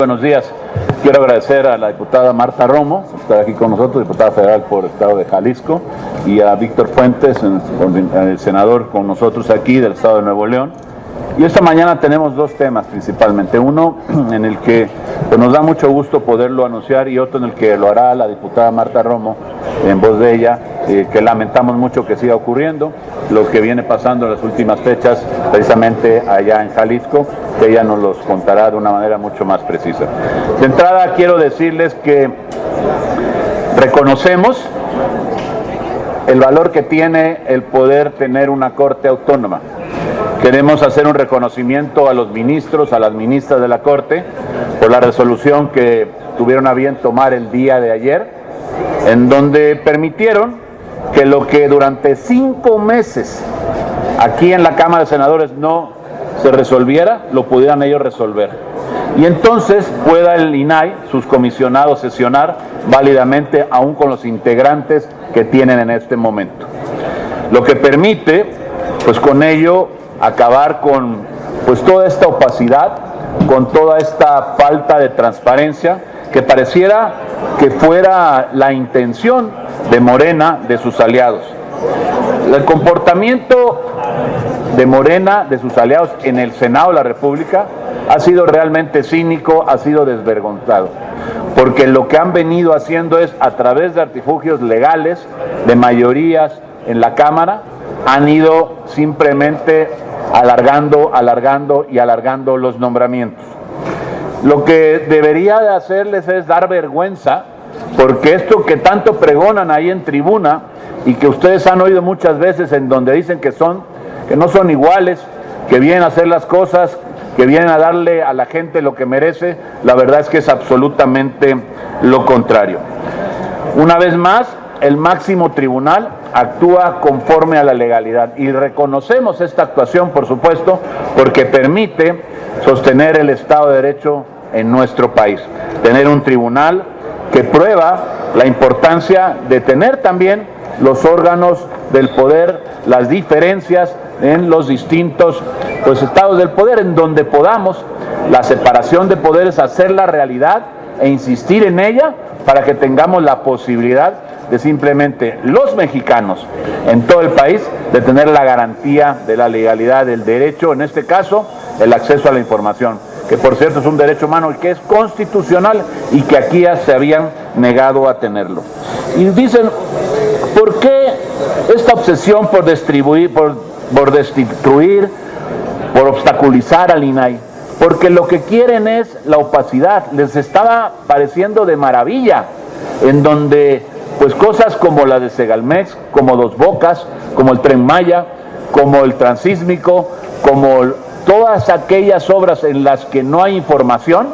Buenos días. Quiero agradecer a la diputada Marta Romo por estar aquí con nosotros, diputada federal por el estado de Jalisco, y a Víctor Fuentes, el senador con nosotros aquí del estado de Nuevo León. Y esta mañana tenemos dos temas principalmente, uno en el que pues, nos da mucho gusto poderlo anunciar y otro en el que lo hará la diputada Marta Romo en voz de ella, que lamentamos mucho que siga ocurriendo, lo que viene pasando en las últimas fechas precisamente allá en Jalisco, que ella nos los contará de una manera mucho más precisa. De entrada quiero decirles que reconocemos el valor que tiene el poder tener una corte autónoma. Queremos hacer un reconocimiento a los ministros, a las ministras de la Corte, por la resolución que tuvieron a bien tomar el día de ayer, en donde permitieron que lo que durante 5 meses aquí en la Cámara de Senadores no se resolviera, lo pudieran ellos resolver. Y entonces pueda el INAI, sus comisionados, sesionar válidamente aún con los integrantes que tienen en este momento. Lo que permite, pues con ello, acabar con pues toda esta opacidad, con toda esta falta de transparencia que pareciera que fuera la intención de Morena, de sus aliados. El comportamiento de Morena, de sus aliados en el Senado de la República ha sido realmente cínico, ha sido desvergonzado, porque lo que han venido haciendo es, a través de artilugios legales, de mayorías en la Cámara, han ido simplemente alargando los nombramientos. Lo que debería de hacerles es dar vergüenza, porque esto que tanto pregonan ahí en tribuna y que ustedes han oído muchas veces, en donde dicen que no son iguales, que vienen a hacer las cosas, que vienen a darle a la gente lo que merece, la verdad es que es absolutamente lo contrario. Una vez más, el máximo tribunal actúa conforme a la legalidad y reconocemos esta actuación, por supuesto, porque permite sostener el Estado de Derecho en nuestro país. Tener un tribunal que prueba la importancia de tener también los órganos del poder, las diferencias en los distintos estados del poder, en donde podamos la separación de poderes, hacerla realidad e insistir en ella para que tengamos la posibilidad de simplemente los mexicanos en todo el país de tener la garantía de la legalidad del derecho, en este caso el acceso a la información, que por cierto es un derecho humano y que es constitucional y que aquí ya se habían negado a tenerlo. Y dicen, ¿por qué esta obsesión por destituir, por obstaculizar al INAI? Porque lo que quieren es la opacidad. Les estaba pareciendo de maravilla, en donde pues cosas como la de Segalmex, como Dos Bocas, como el Tren Maya, como el Transísmico, como todas aquellas obras en las que no hay información,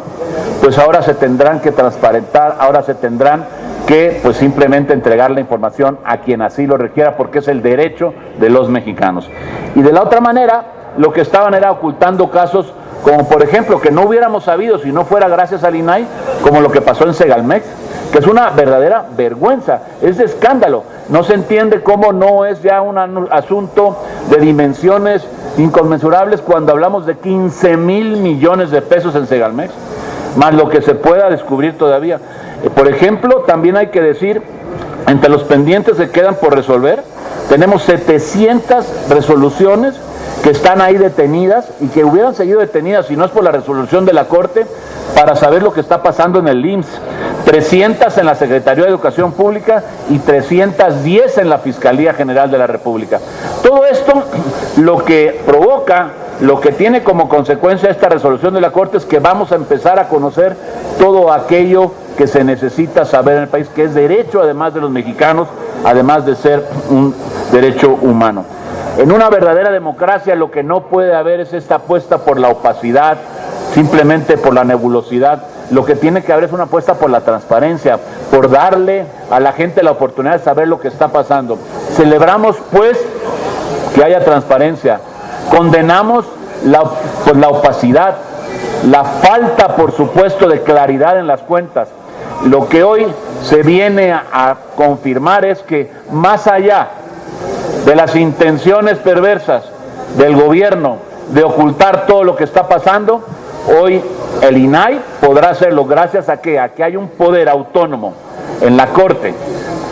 pues ahora se tendrán que transparentar, ahora se tendrán que pues simplemente entregar la información a quien así lo requiera, porque es el derecho de los mexicanos. Y de la otra manera, lo que estaban era ocultando casos como por ejemplo que no hubiéramos sabido si no fuera gracias al INAI, como lo que pasó en Segalmex, que es una verdadera vergüenza, es de escándalo. No se entiende cómo no es ya un asunto de dimensiones inconmensurables cuando hablamos de 15,000 millones de pesos en Segalmex, más lo que se pueda descubrir todavía. Por ejemplo, también hay que decir, entre los pendientes que quedan por resolver, tenemos 700 resoluciones que están ahí detenidas y que hubieran seguido detenidas si no es por la resolución de la Corte, para saber lo que está pasando en el IMSS, 300 en la Secretaría de Educación Pública y 310 en la Fiscalía General de la República. Todo esto lo que provoca, lo que tiene como consecuencia esta resolución de la Corte es que vamos a empezar a conocer todo aquello que se necesita saber en el país, que es derecho además de los mexicanos, además de ser un derecho humano. En una verdadera democracia lo que no puede haber es esta apuesta por la opacidad, simplemente por la nebulosidad. Lo que tiene que haber es una apuesta por la transparencia, por darle a la gente la oportunidad de saber lo que está pasando. Celebramos pues que haya transparencia, condenamos la opacidad, la falta por supuesto de claridad en las cuentas. Lo que hoy se viene a confirmar es que más allá de las intenciones perversas del gobierno de ocultar todo lo que está pasando, hoy El INAI podrá hacerlo gracias a que hay un poder autónomo en la Corte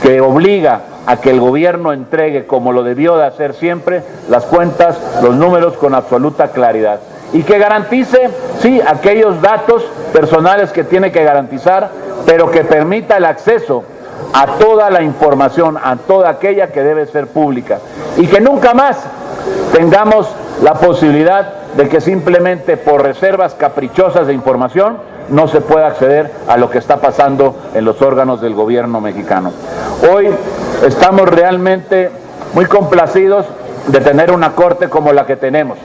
que obliga a que el gobierno entregue, como lo debió de hacer siempre, las cuentas, los números con absoluta claridad. Y que garantice, sí, aquellos datos personales que tiene que garantizar, pero que permita el acceso a toda la información, a toda aquella que debe ser pública. Y que nunca más tengamos la posibilidad de que simplemente por reservas caprichosas de información no se pueda acceder a lo que está pasando en los órganos del gobierno mexicano. Hoy estamos realmente muy complacidos de tener una Corte como la que tenemos,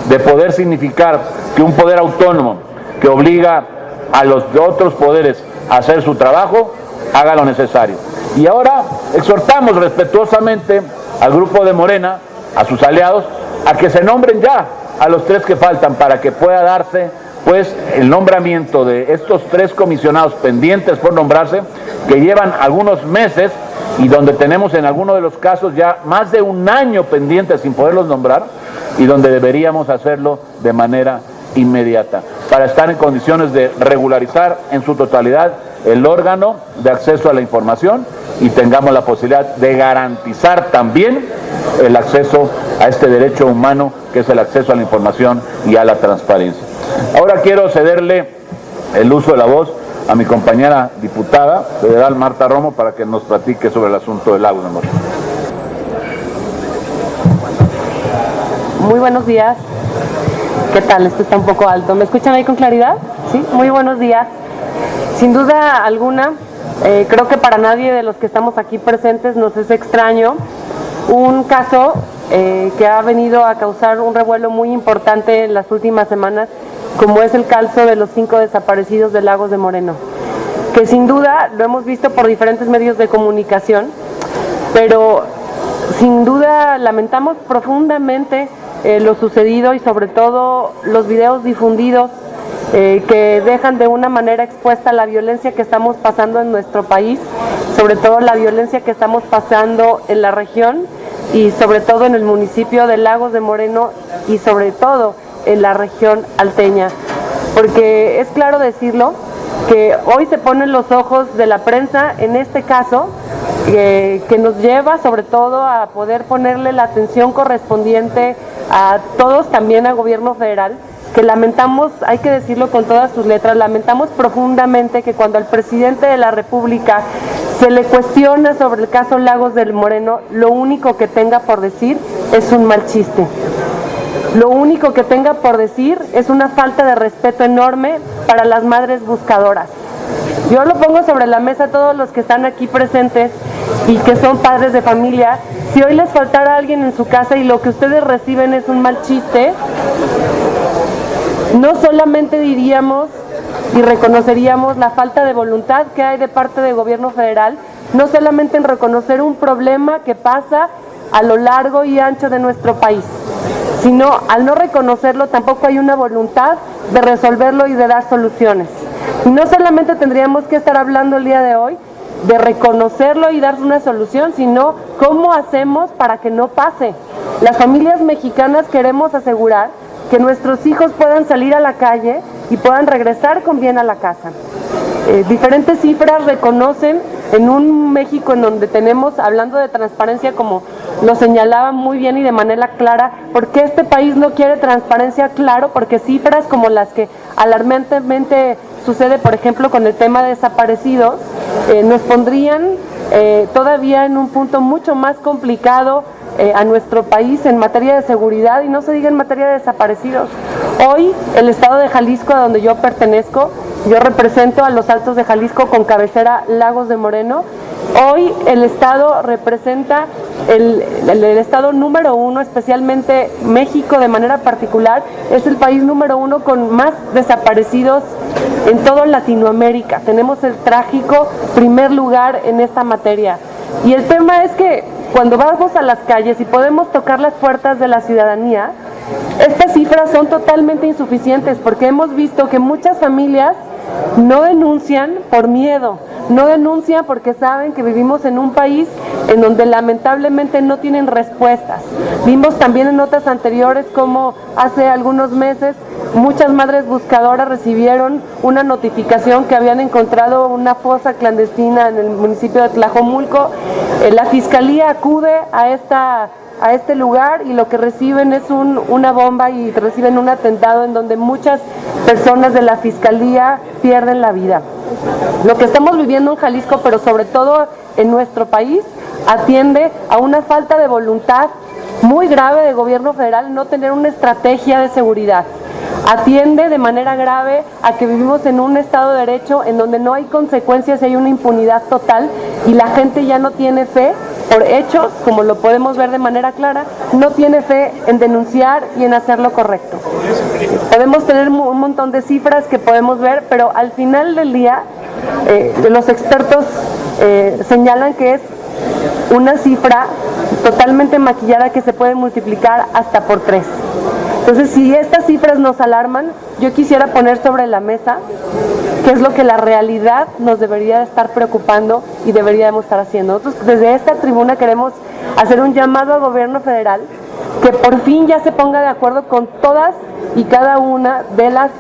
de poder significar que un poder autónomo que obliga a los otros poderes a hacer su trabajo, haga lo necesario. Y ahora exhortamos respetuosamente al grupo de Morena, a sus aliados, a que se nombren ya a los 3 que faltan para que pueda darse pues el nombramiento de estos 3 comisionados pendientes por nombrarse, que llevan algunos meses y donde tenemos en algunos de los casos ya más de un año pendientes sin poderlos nombrar, y donde deberíamos hacerlo de manera inmediata, para estar en condiciones de regularizar en su totalidad el órgano de acceso a la información y tengamos la posibilidad de garantizar también el acceso a este derecho humano que es el acceso a la información y a la transparencia. Ahora quiero cederle el uso de la voz a mi compañera diputada federal Marta Romo para que nos platique sobre el asunto del agua. Muy buenos días. ¿Qué tal? Esto está un poco alto. ¿Me escuchan ahí con claridad? Sí, muy buenos días. Sin duda alguna, creo que para nadie de los que estamos aquí presentes nos es extraño un caso que ha venido a causar un revuelo muy importante en las últimas semanas, como es el caso de los 5 desaparecidos de Lagos de Moreno, que sin duda lo hemos visto por diferentes medios de comunicación, pero sin duda lamentamos profundamente lo sucedido y sobre todo los videos difundidos que dejan de una manera expuesta la violencia que estamos pasando en nuestro país, sobre todo la violencia que estamos pasando en la región y sobre todo en el municipio de Lagos de Moreno y sobre todo en la región alteña, porque es claro decirlo que hoy se ponen los ojos de la prensa en este caso, que nos lleva sobre todo a poder ponerle la atención correspondiente a todos, también al gobierno federal, que lamentamos, hay que decirlo con todas sus letras, lamentamos profundamente que cuando al presidente de la República se le cuestiona sobre el caso Lagos del Moreno, lo único que tenga por decir es un mal chiste. Lo único que tenga por decir es una falta de respeto enorme para las madres buscadoras. Yo lo pongo sobre la mesa a todos los que están aquí presentes y que son padres de familia. Si hoy les faltara alguien en su casa y lo que ustedes reciben es un mal chiste, no solamente diríamos y reconoceríamos la falta de voluntad que hay de parte del gobierno federal, no solamente en reconocer un problema que pasa a lo largo y ancho de nuestro país, sino al no reconocerlo tampoco hay una voluntad de resolverlo y de dar soluciones. Y no solamente tendríamos que estar hablando el día de hoy de reconocerlo y dar una solución, sino cómo hacemos para que no pase. Las familias mexicanas queremos asegurar que nuestros hijos puedan salir a la calle y puedan regresar con bien a la casa. Diferentes cifras reconocen en un México en donde tenemos, hablando de transparencia, como lo señalaba muy bien y de manera clara, porque este país no quiere transparencia, claro, porque cifras como las que alarmantemente sucede, por ejemplo, con el tema de desaparecidos, nos pondrían todavía en un punto mucho más complicado a nuestro país en materia de seguridad y no se diga en materia de desaparecidos. Hoy el estado de Jalisco, a donde yo pertenezco, yo represento a los Altos de Jalisco con cabecera Lagos de Moreno. Hoy el estado representa el estado número 1, especialmente México de manera particular, es el país número 1 con más desaparecidos en toda Latinoamérica. Tenemos el trágico primer lugar en esta materia. Y el tema es que cuando vamos a las calles y podemos tocar las puertas de la ciudadanía, estas cifras son totalmente insuficientes porque hemos visto que muchas familias no denuncian por miedo, no denuncian porque saben que vivimos en un país en donde lamentablemente no tienen respuestas. Vimos también en notas anteriores como hace algunos meses muchas madres buscadoras recibieron una notificación que habían encontrado una fosa clandestina en el municipio de Tlajomulco. La fiscalía acude a este lugar y lo que reciben es una bomba y reciben un atentado en donde muchas personas de la fiscalía pierden la vida. Lo que estamos viviendo en Jalisco, pero sobre todo en nuestro país, atiende a una falta de voluntad muy grave del gobierno federal no tener una estrategia de seguridad. Atiende de manera grave a que vivimos en un Estado de Derecho en donde no hay consecuencias y hay una impunidad total y la gente ya no tiene fe por hechos, como lo podemos ver de manera clara, no tiene fe en denunciar y en hacer lo correcto. Podemos tener un montón de cifras que podemos ver, pero al final del día los expertos señalan que es una cifra totalmente maquillada que se puede multiplicar hasta por 3. Entonces, si estas cifras nos alarman, yo quisiera poner sobre la mesa qué es lo que la realidad nos debería estar preocupando y deberíamos estar haciendo. Nosotros desde esta tribuna queremos hacer un llamado al gobierno federal que por fin ya se ponga de acuerdo con todas y cada una de las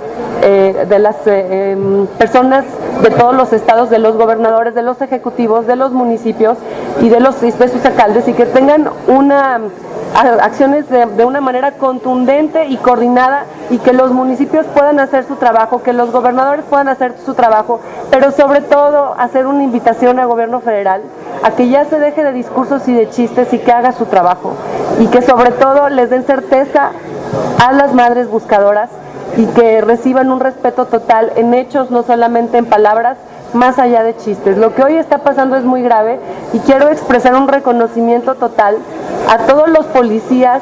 personas de todos los estados, de los gobernadores, de los ejecutivos, de los municipios y de sus alcaldes, y que tengan acciones de una manera contundente y coordinada, y que los municipios puedan hacer su trabajo, que los gobernadores puedan hacer su trabajo, pero sobre todo hacer una invitación al gobierno federal a que ya se deje de discursos y de chistes y que haga su trabajo, y que sobre todo les den certeza a las madres buscadoras y que reciban un respeto total en hechos, no solamente en palabras, más allá de chistes. Lo que hoy está pasando es muy grave y quiero expresar un reconocimiento total a todos los policías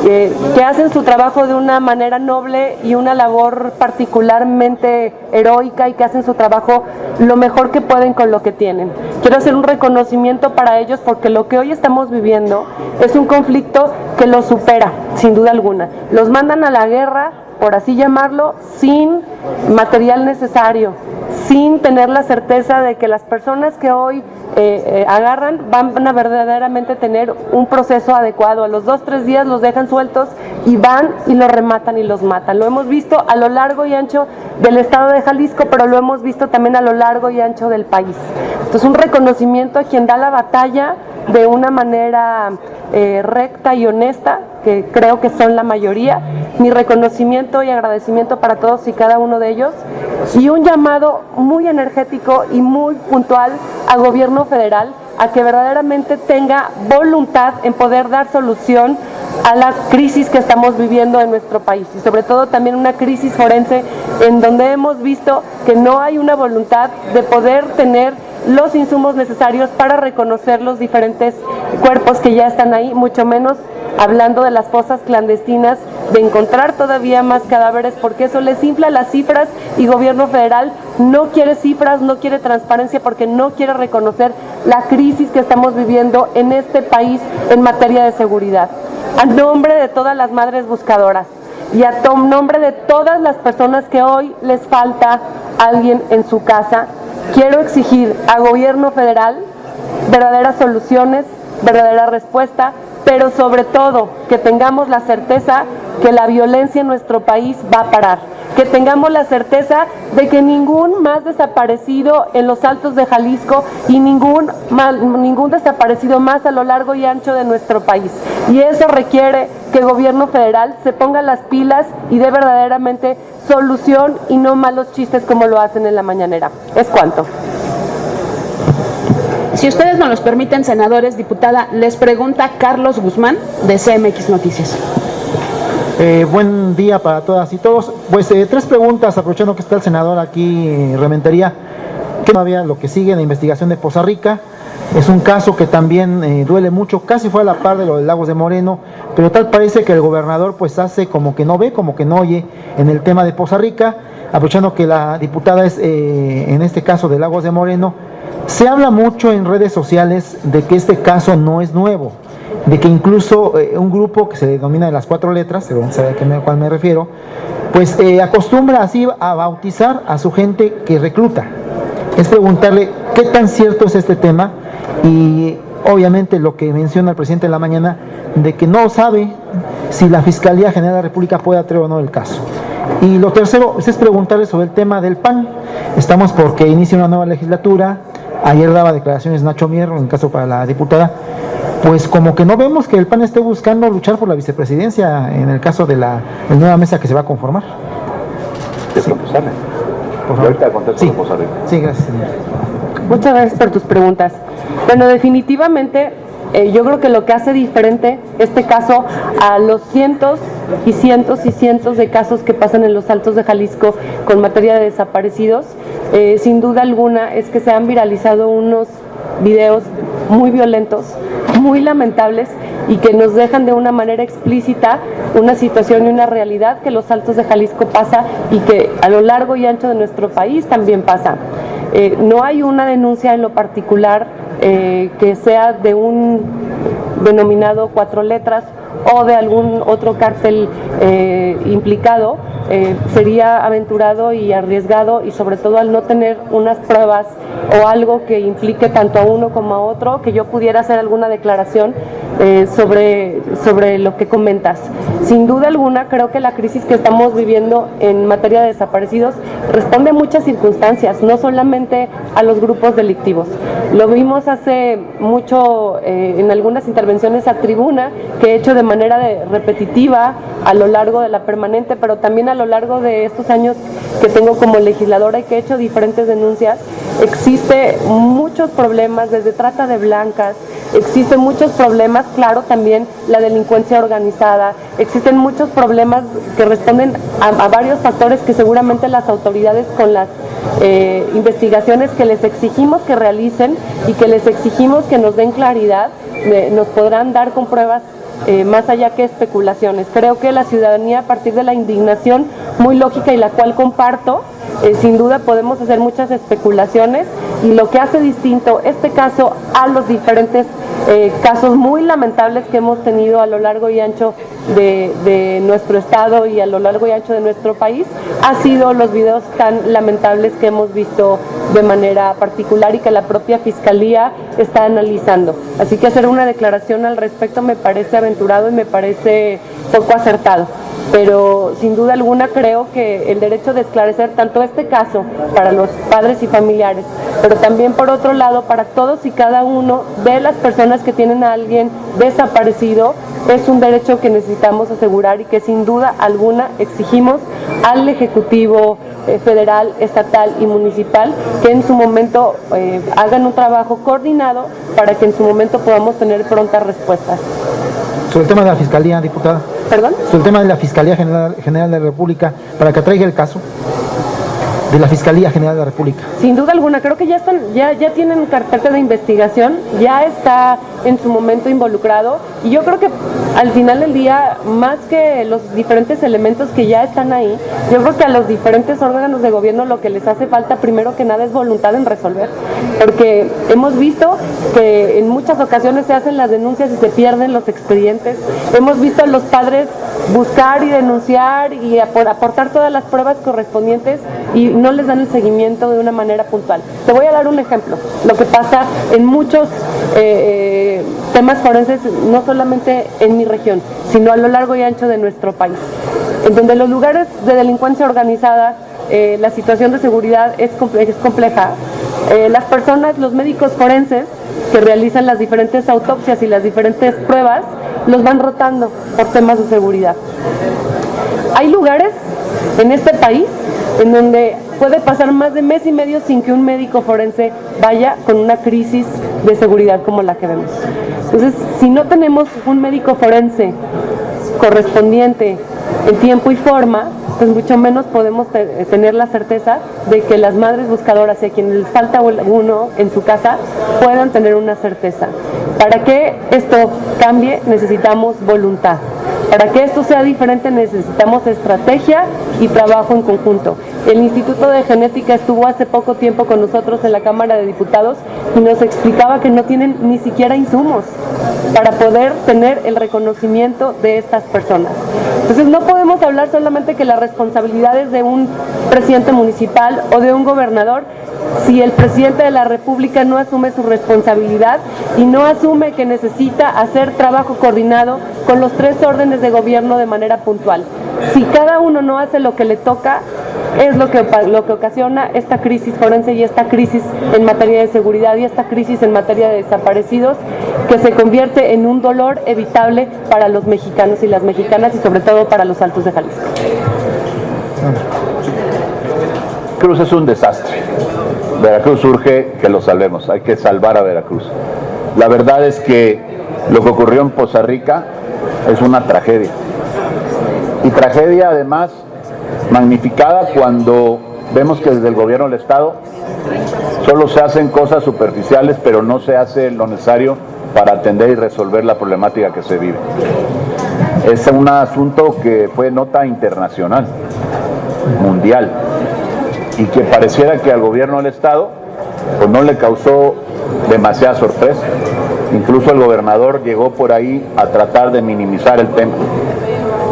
que hacen su trabajo de una manera noble y una labor particularmente heroica, y que hacen su trabajo lo mejor que pueden con lo que tienen. Quiero hacer un reconocimiento para ellos porque lo que hoy estamos viviendo es un conflicto que los supera, sin duda alguna. Los mandan a la guerra, por así llamarlo, sin material necesario, sin tener la certeza de que las personas que hoy agarran van a verdaderamente tener un proceso adecuado. A los 2-3 días los dejan sueltos y van y los rematan y los matan. Lo hemos visto a lo largo y ancho del estado de Jalisco, pero lo hemos visto también a lo largo y ancho del país. Entonces, un reconocimiento a quien da la batalla de una manera recta y honesta, que creo que son la mayoría. Mi reconocimiento y agradecimiento para todos y cada uno de ellos, y un llamado muy energético y muy puntual al gobierno federal a que verdaderamente tenga voluntad en poder dar solución a la crisis que estamos viviendo en nuestro país, y sobre todo también una crisis forense en donde hemos visto que no hay una voluntad de poder tener los insumos necesarios para reconocer los diferentes cuerpos que ya están ahí, mucho menos hablando de las fosas clandestinas, de encontrar todavía más cadáveres, porque eso les infla las cifras, y gobierno federal no quiere cifras, no quiere transparencia, porque no quiere reconocer la crisis que estamos viviendo en este país en materia de seguridad. A nombre de todas las madres buscadoras y a nombre de todas las personas que hoy les falta alguien en su casa, quiero exigir al gobierno federal verdaderas soluciones, verdadera respuesta, pero sobre todo que tengamos la certeza que la violencia en nuestro país va a parar, que tengamos la certeza de que ningún más desaparecido en los Altos de Jalisco y ningún desaparecido más a lo largo y ancho de nuestro país. Y eso requiere que el gobierno federal se ponga las pilas y dé verdaderamente solución y no malos chistes como lo hacen en la mañanera. Es cuanto. Si ustedes nos los permiten, senadores, diputada, les pregunta Carlos Guzmán, de CMX Noticias. Buen día para todas y todos. Pues 3 preguntas, aprovechando que está el senador aquí, Rementería. ¿Qué todavía lo que sigue en la investigación de Poza Rica? Es un caso que también duele mucho, casi fue a la par de lo de Lagos de Moreno, pero tal parece que el gobernador pues hace como que no ve, como que no oye en el tema de Poza Rica. Aprovechando que la diputada es, en este caso de Lagos de Moreno, se habla mucho en redes sociales de que este caso no es nuevo, de que incluso un grupo que se denomina de las 4 letras, según sabe a cuál me refiero, pues acostumbra así a bautizar a su gente que recluta. es preguntarle qué tan cierto es este tema y obviamente lo que menciona el presidente en la mañana de que no sabe si la Fiscalía General de la República puede atrever o no el caso. Y lo tercero es preguntarle sobre el tema del PAN. Estamos porque inicia una nueva legislatura. Ayer daba declaraciones Nacho Mier, en caso para la diputada, pues como que no vemos que el PAN esté buscando luchar por la vicepresidencia en el caso de la nueva mesa que se va a conformar. Sí. Por favor. Ahorita contesto. Sí. Sí, gracias, señor. Muchas gracias por tus preguntas. Bueno, definitivamente yo creo que lo que hace diferente este caso a los cientos y cientos y cientos de casos que pasan en los Altos de Jalisco con materia de desaparecidos, sin duda alguna es que se han viralizado unos videos muy violentos, muy lamentables y que nos dejan de una manera explícita una situación y una realidad que los Altos de Jalisco pasa y que a lo largo y ancho de nuestro país también pasa. No hay una denuncia en lo particular que sea de un denominado 4 letras o de algún otro cártel implicado. Sería aventurado y arriesgado, y sobre todo al no tener unas pruebas o algo que implique tanto a uno como a otro, que yo pudiera hacer alguna declaración sobre lo que comentas. Sin duda alguna, creo que la crisis que estamos viviendo en materia de desaparecidos responde a muchas circunstancias, no solamente a los grupos delictivos. Lo vimos hace mucho en algunas intervenciones a tribuna que he hecho de manera repetitiva a lo largo de la permanente, pero también a lo largo de estos años que tengo como legisladora y que he hecho diferentes denuncias. Existe muchos problemas, desde trata de blancas, existen muchos problemas, claro, también la delincuencia organizada, existen muchos problemas que responden a varios factores que seguramente las autoridades con las investigaciones que les exigimos que realicen y que les exigimos que nos den claridad, nos podrán dar con pruebas más allá que especulaciones. Creo que la ciudadanía, a partir de la indignación muy lógica y la cual comparto, sin duda podemos hacer muchas especulaciones, y lo que hace distinto este caso a los diferentes casos muy lamentables que hemos tenido a lo largo y ancho de nuestro estado y a lo largo y ancho de nuestro país ha sido los videos tan lamentables que hemos visto de manera particular y que la propia Fiscalía está analizando. Así que hacer una declaración al respecto me parece aventurado y me parece poco acertado. Pero sin duda alguna creo que el derecho de esclarecer tanto este caso para los padres y familiares, pero también por otro lado para todos y cada uno de las personas que tienen a alguien desaparecido, es un derecho que necesitamos asegurar y que sin duda alguna exigimos al Ejecutivo federal, estatal y municipal que en su momento hagan un trabajo coordinado para que en su momento podamos tener prontas respuestas. Sobre el tema de la Fiscalía, diputada. ¿Perdón? Sobre el tema de la Fiscalía General de la República, para que traiga el caso de la Fiscalía General de la República. Sin duda alguna, creo que ya tienen carpeta de investigación, ya está en su momento involucrado, y yo creo que al final del día, más que los diferentes elementos que ya están ahí, yo creo que a los diferentes órganos de gobierno lo que les hace falta primero que nada es voluntad en resolver, porque hemos visto que en muchas ocasiones se hacen las denuncias y se pierden los expedientes, hemos visto a los padres buscar y denunciar y aportar todas las pruebas correspondientes y no les dan el seguimiento de una manera puntual. Te voy a dar un ejemplo, lo que pasa en muchos temas forenses, no solamente en mi región, sino a lo largo y ancho de nuestro país, en donde los lugares de delincuencia organizada, la situación de seguridad es compleja. Las personas, los médicos forenses que realizan las diferentes autopsias y las diferentes pruebas, los van rotando por temas de seguridad. Hay lugares en este país en donde puede pasar más de mes y medio sin que un médico forense vaya con una crisis de seguridad como la que vemos. Entonces, si no tenemos un médico forense correspondiente en tiempo y forma, pues mucho menos podemos tener la certeza de que las madres buscadoras y a quienes les falta uno en su casa puedan tener una certeza. Para que esto cambie necesitamos voluntad. Para que esto sea diferente necesitamos estrategia y trabajo en conjunto. El Instituto de Genética estuvo hace poco tiempo con nosotros en la Cámara de Diputados y nos explicaba que no tienen ni siquiera insumos para poder tener el reconocimiento de estas personas. Entonces no podemos hablar solamente que la responsabilidad es de un presidente municipal o de un gobernador si el presidente de la República no asume su responsabilidad y no asume que necesita hacer trabajo coordinado con los 3 órdenes de gobierno de manera puntual. Si cada uno no hace lo que le toca, es lo que ocasiona esta crisis forense y esta crisis en materia de seguridad y esta crisis en materia de desaparecidos, que se convierte en un dolor evitable para los mexicanos y las mexicanas y sobre todo para los Altos de Jalisco. Veracruz es un desastre. Veracruz urge que lo salvemos, hay que salvar a Veracruz. La verdad es que lo que ocurrió en Poza Rica es una tragedia. Y tragedia además magnificada cuando vemos que desde el gobierno del Estado solo se hacen cosas superficiales, pero no se hace lo necesario para atender y resolver la problemática que se vive. Es un asunto que fue nota internacional, mundial, y que pareciera que al gobierno del Estado pues no le causó demasiada sorpresa. Incluso el gobernador llegó por ahí a tratar de minimizar el tema.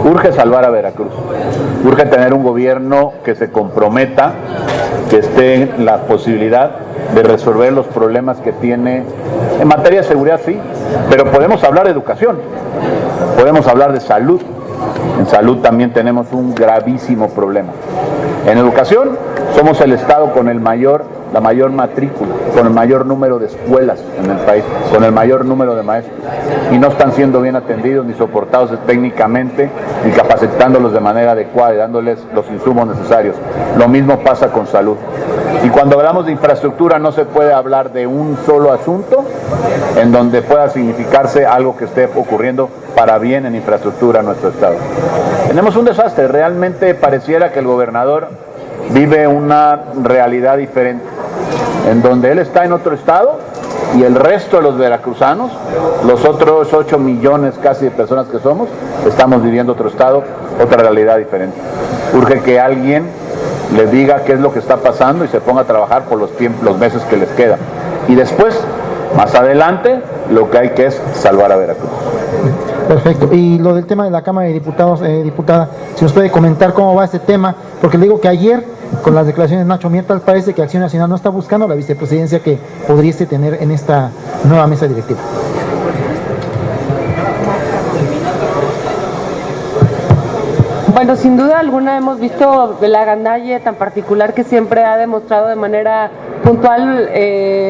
Urge salvar a Veracruz, urge tener un gobierno que se comprometa, que esté en la posibilidad de resolver los problemas que tiene en materia de seguridad, sí, pero podemos hablar de educación, podemos hablar de salud. En salud también tenemos un gravísimo problema. En educación somos el estado con la mayor matrícula, con el mayor número de escuelas en el país, con el mayor número de maestros, y no están siendo bien atendidos ni soportados técnicamente ni capacitándolos de manera adecuada y dándoles los insumos necesarios. Lo mismo pasa con salud. Y cuando hablamos de infraestructura no se puede hablar de un solo asunto en donde pueda significarse algo que esté ocurriendo para bien en infraestructura en nuestro estado. Tenemos un desastre, realmente pareciera que el gobernador vive una realidad diferente, en donde él está en otro estado y el resto de los veracruzanos, los otros 8 millones casi de personas que somos, estamos viviendo otro estado, otra realidad diferente. Urge que alguien le diga qué es lo que está pasando y se ponga a trabajar por los meses que les quedan. Y después, más adelante, lo que hay que es salvar a Veracruz. Perfecto. Y lo del tema de la Cámara de Diputados, diputada, si nos puede comentar cómo va este tema, porque le digo que ayer, con las declaraciones de Nacho Mier, parece que Acción Nacional no está buscando la vicepresidencia que podríase tener en esta nueva mesa directiva. Bueno, sin duda alguna hemos visto la gandalle tan particular que siempre ha demostrado de manera puntual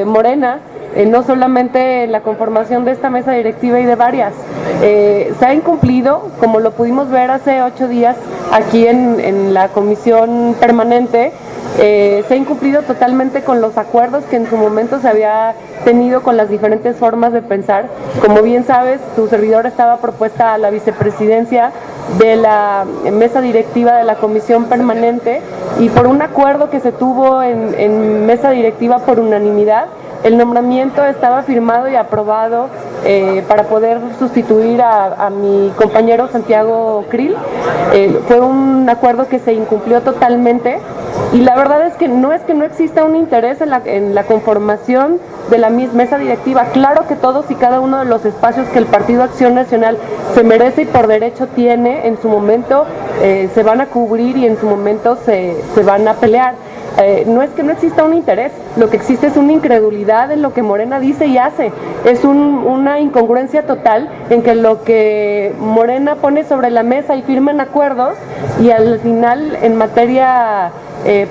Morena, no solamente en la conformación de esta mesa directiva y de varias. Se ha incumplido, como lo pudimos ver hace 8 días aquí en la comisión permanente, se ha incumplido totalmente con los acuerdos que en su momento se había tenido con las diferentes formas de pensar. Como bien sabes, tu servidor estaba propuesta a la vicepresidencia de la mesa directiva de la comisión permanente y por un acuerdo que se tuvo en mesa directiva por unanimidad, el nombramiento estaba firmado y aprobado para poder sustituir a mi compañero Santiago Krill. Fue un acuerdo que se incumplió totalmente y la verdad es que no exista un interés en la conformación de la mesa directiva. Claro que todos y cada uno de los espacios que el Partido Acción Nacional se merece y por derecho tiene, en su momento se van a cubrir y en su momento se van a pelear. No es que no exista un interés, lo que existe es una incredulidad en lo que Morena dice y hace. Es una incongruencia total en que lo que Morena pone sobre la mesa y firman acuerdos y al final en materia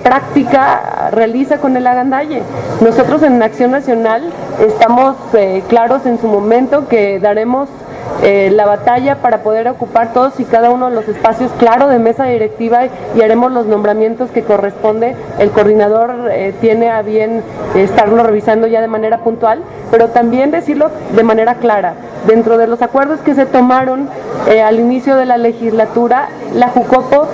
práctica realiza con el agandalle. Nosotros en Acción Nacional estamos claros en su momento que daremos la batalla para poder ocupar todos y cada uno de los espacios, claro, de mesa directiva y haremos los nombramientos que corresponde. El coordinador tiene a bien estarlo revisando ya de manera puntual, pero también decirlo de manera clara. Dentro de los acuerdos que se tomaron al inicio de la legislatura, la Jucopo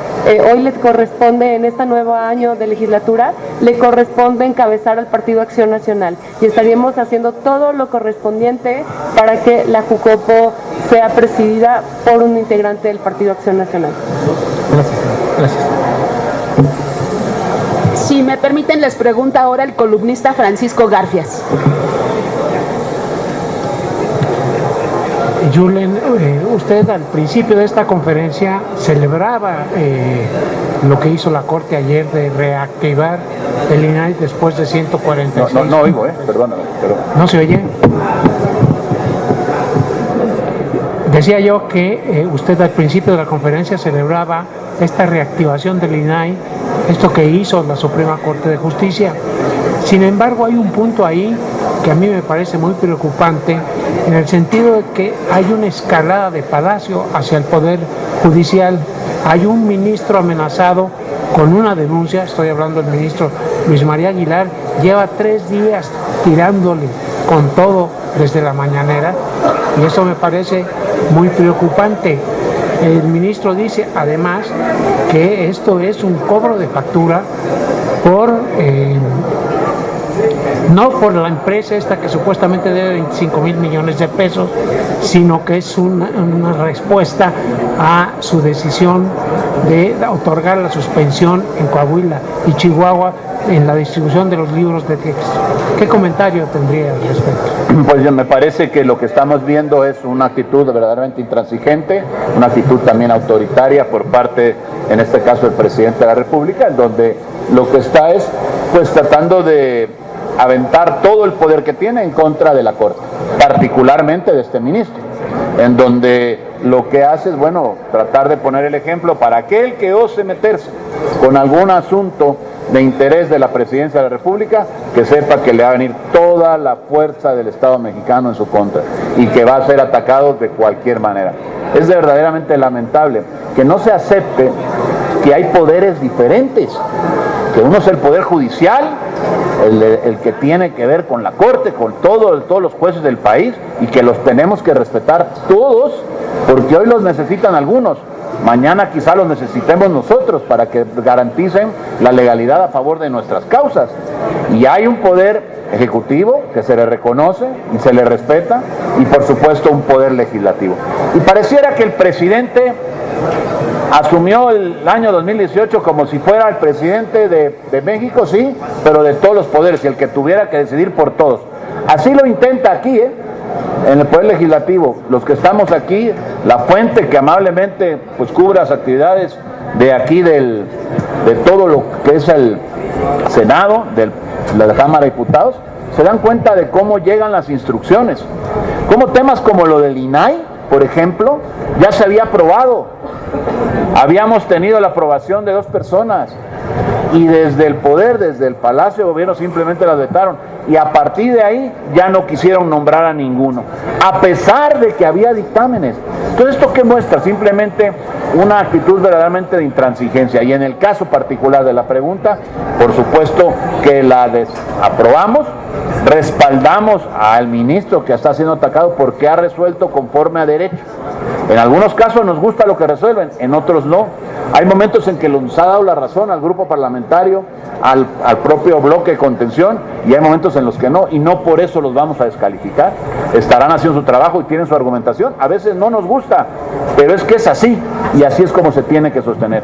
hoy le corresponde, en este nuevo año de legislatura, le corresponde encabezar al Partido Acción Nacional y estaríamos haciendo todo lo correspondiente para que la Jucopo sea presidida por un integrante del Partido Acción Nacional. Gracias. Si me permiten, les pregunta ahora el columnista Francisco Garfias. Julen, usted al principio de esta conferencia celebraba lo que hizo la Corte ayer de reactivar el INAI después de 146. No oigo, perdóname. ¿No se oye? Decía yo que usted al principio de la conferencia celebraba esta reactivación del INAI, esto que hizo la Suprema Corte de Justicia. Sin embargo, hay un punto ahí que a mí me parece muy preocupante, en el sentido de que hay una escalada de Palacio hacia el Poder Judicial. Hay un ministro amenazado con una denuncia, estoy hablando del ministro Luis María Aguilar, lleva 3 días tirándole con todo desde la mañanera, y eso me parece muy preocupante. El ministro dice además que esto es un cobro de factura por no por la empresa esta que supuestamente debe 25 mil millones de pesos, sino que es una respuesta a su decisión de otorgar la suspensión en Coahuila y Chihuahua en la distribución de los libros de texto. ¿Qué comentario tendría al respecto? Pues me parece que lo que estamos viendo es una actitud verdaderamente intransigente, una actitud también autoritaria por parte, en este caso, del presidente de la República, en donde lo que está es pues tratando de aventar todo el poder que tiene en contra de la Corte, particularmente de este ministro, en donde lo que hace es, bueno, tratar de poner el ejemplo para aquel que ose meterse con algún asunto de interés de la Presidencia de la República, que sepa que le va a venir toda la fuerza del Estado mexicano en su contra y que va a ser atacado de cualquier manera. Es verdaderamente lamentable que no se acepte que hay poderes diferentes, que uno es el Poder Judicial, el que tiene que ver con la Corte, con todos los jueces del país, y que los tenemos que respetar todos, porque hoy los necesitan algunos, mañana quizá los necesitemos nosotros para que garanticen la legalidad a favor de nuestras causas. Y hay un poder ejecutivo que se le reconoce y se le respeta, y por supuesto un poder legislativo. Y pareciera que el presidente asumió el año 2018 como si fuera el presidente de México, sí, pero de todos los poderes, y el que tuviera que decidir por todos. Así lo intenta aquí, en el Poder Legislativo. Los que estamos aquí, la fuente que amablemente pues cubre las actividades de aquí de todo lo que es el Senado, de la Cámara de Diputados, se dan cuenta de cómo llegan las instrucciones. Como temas como lo del INAI, por ejemplo, ya se había aprobado. Habíamos tenido la aprobación de 2 personas y desde el poder, desde el Palacio de Gobierno simplemente las vetaron, y a partir de ahí ya no quisieron nombrar a ninguno, a pesar de que había dictámenes. Entonces, ¿esto qué muestra? Simplemente una actitud verdaderamente de intransigencia, y en el caso particular de la pregunta, por supuesto que la desaprobamos, respaldamos al ministro que está siendo atacado porque ha resuelto conforme a derecho. En algunos casos nos gusta lo que resuelven, en otros no. Hay momentos en que nos ha dado la razón al grupo parlamentario, al propio bloque de contención, y hay momentos en los que no, y no por eso los vamos a descalificar. Estarán haciendo su trabajo y tienen su argumentación. A veces no nos gusta, pero es que es así, y así es como se tiene que sostener.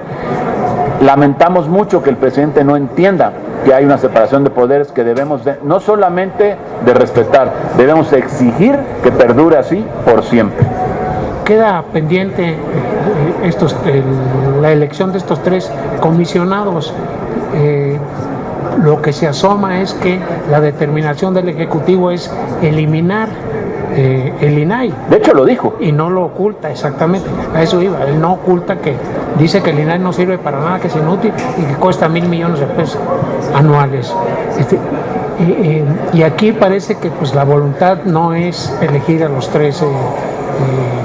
Lamentamos mucho que el presidente no entienda que hay una separación de poderes que debemos no solamente de respetar, debemos exigir que perdure así por siempre. Queda pendiente la elección de estos 3 comisionados. Lo que se asoma es que la determinación del Ejecutivo es eliminar el INAI. De hecho lo dijo. Y no lo oculta, exactamente, a eso iba. Él no oculta que dice que el INAI no sirve para nada, que es inútil y que cuesta 1,000 millones de pesos anuales. Y aquí parece que pues la voluntad no es elegir a los 3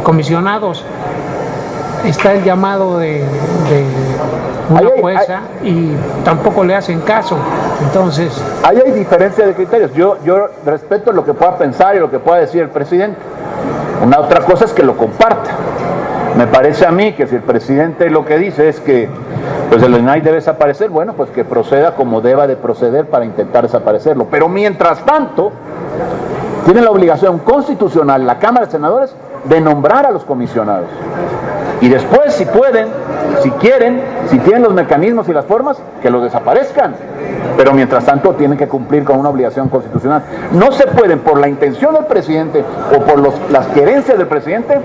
comisionados. Está el llamado de una jueza y tampoco le hacen caso. Entonces, ahí hay diferencia de criterios. Yo respeto lo que pueda pensar y lo que pueda decir el presidente. Una otra cosa es que lo comparta. Me parece a mí que si el presidente lo que dice es que pues el INAI debe desaparecer, bueno, pues que proceda como deba de proceder para intentar desaparecerlo. Pero mientras tanto, tiene la obligación constitucional la Cámara de Senadores de nombrar a los comisionados. Y después, si pueden, si quieren, si tienen los mecanismos y las formas, que los desaparezcan. Pero mientras tanto tienen que cumplir con una obligación constitucional. No se pueden, por la intención del presidente o por las querencias del presidente,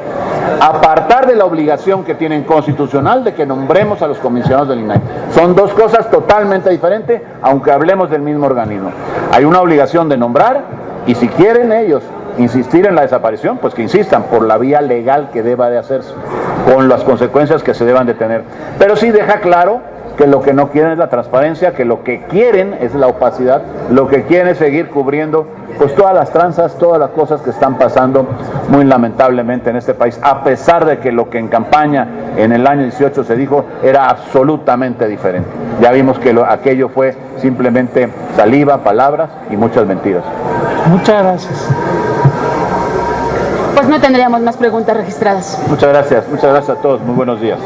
apartar de la obligación que tienen constitucional de que nombremos a los comisionados del INAI. Son dos cosas totalmente diferentes, aunque hablemos del mismo organismo. Hay una obligación de nombrar, y si quieren ellos insistir en la desaparición, pues que insistan por la vía legal que deba de hacerse, con las consecuencias que se deban de tener. Pero sí deja claro que lo que no quieren es la transparencia, que lo que quieren es la opacidad, lo que quieren es seguir cubriendo pues todas las tranzas, todas las cosas que están pasando muy lamentablemente en este país, a pesar de que lo que en campaña en el año 18 se dijo era absolutamente diferente. Ya vimos que aquello fue simplemente saliva, palabras y muchas mentiras. Muchas gracias. Pues no tendríamos más preguntas registradas. Muchas gracias a todos, muy buenos días.